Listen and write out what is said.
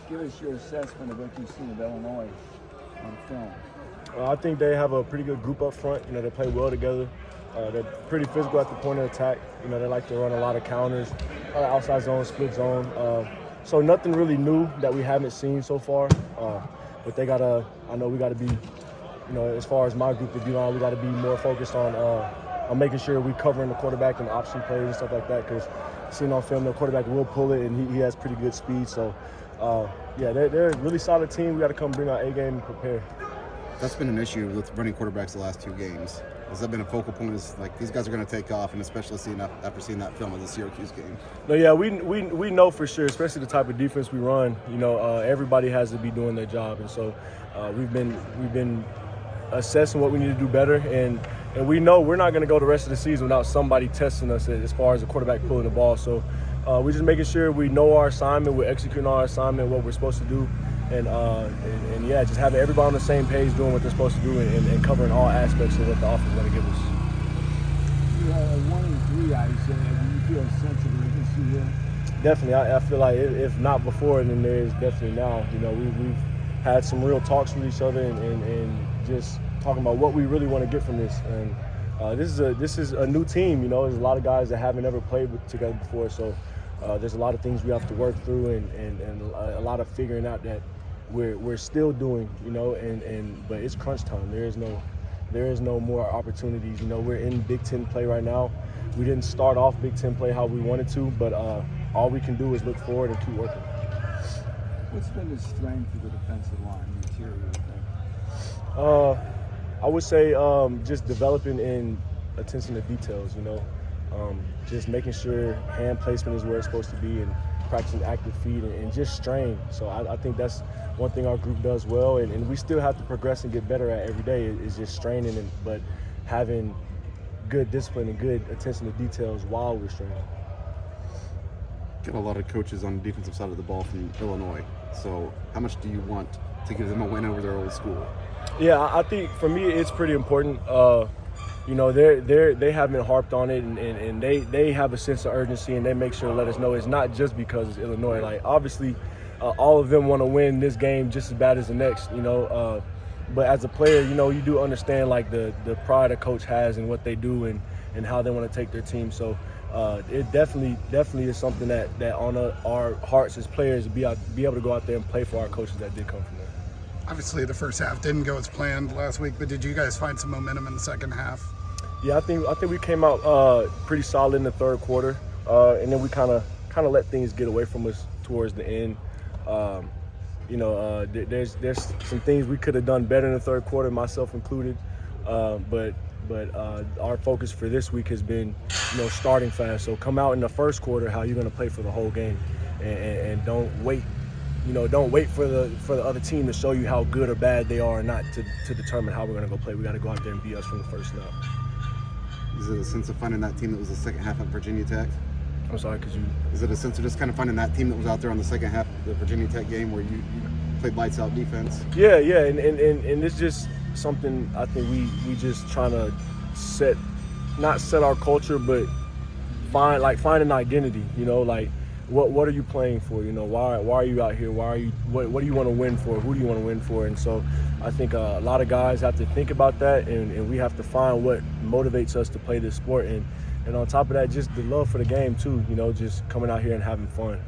give us your assessment of what you've seen of Illinois on film. I think they have a pretty good group up front. They play well together. They're pretty physical at the point of attack. They like to run a lot of counters, outside zone, split zone. So nothing really new that we haven't seen so far. But I know we gotta be, as far as my group, we gotta be more focused on making sure we covering the quarterback and option plays and stuff like that. Because seeing on film, the quarterback will pull it and he has pretty good speed. So they're a really solid team. We got to come bring our A game and prepare. That's been an issue with running quarterbacks the last two games. Has that been a focal point? Is like these guys are going to take off, and especially after seeing that film of the Syracuse game? No, yeah, we know for sure, especially the type of defense we run. Everybody has to be doing their job, and so we've been assessing what we need to do better, and we know we're not going to go the rest of the season without somebody testing us as far as the quarterback pulling the ball. So we're just making sure we know our assignment, we're executing our assignment, what we're supposed to do. And just having everybody on the same page doing what they're supposed to do and covering all aspects of what the offense is going to give us. You have 1-3, I said. Do you feel a sense of urgency here? Definitely. I feel like if not before, then there is definitely now. We've had some real talks with each other and just talking about what we really want to get from this. And this is a new team. There's a lot of guys that haven't ever played together before. So there's a lot of things we have to work through and a lot of figuring out that we're still doing, but it's crunch time. There is no more opportunities. We're in Big Ten play right now. We didn't start off Big Ten play how we wanted to, but all we can do is look forward and keep working. What's been the strength of the defensive line, the interior, you think? I would say just developing in attention to details, just making sure hand placement is where it's supposed to be and practicing active feet and just strain. So I think that's one thing our group does well, and we still have to progress and get better at every day is just straining, but having good discipline and good attention to details while we're straining. Get a lot of coaches on the defensive side of the ball from Illinois. So how much do you want to give them a win over their old school? Yeah, I think for me it's pretty important. They haven't harped on it, and they have a sense of urgency, and they make sure to let us know it's not just because it's Illinois. Like obviously, all of them want to win this game just as bad as the next. But as a player, you do understand like the pride a coach has in what they do and how they want to take their team. So it definitely is something that on our hearts as players be able to go out there and play for our coaches that did come from there. Obviously, the first half didn't go as planned last week, but did you guys find some momentum in the second half? Yeah, I think we came out pretty solid in the third quarter, and then we kind of let things get away from us towards the end. There's some things we could have done better in the third quarter, myself included. But our focus for this week has been, starting fast. So come out in the first quarter how you're going to play for the whole game, and don't wait. Don't wait for the other team to show you how good or bad they are, or not to determine how we're going to go play. We got to go out there and be us from the first snap. Is it a sense of finding that team that was the second half at Virginia Tech? I'm sorry, could you? Is it a sense of just kind of finding that team that was out there on the second half of the Virginia Tech game where you played lights out defense? Yeah, and it's just something I think we just trying to not set our culture, but find an identity. What are you playing for? Why are you out here? What do you want to win for? Who do you want to win for? And so I think a lot of guys have to think about that, and we have to find what motivates us to play this sport. And on top of that, just the love for the game too, just coming out here and having fun.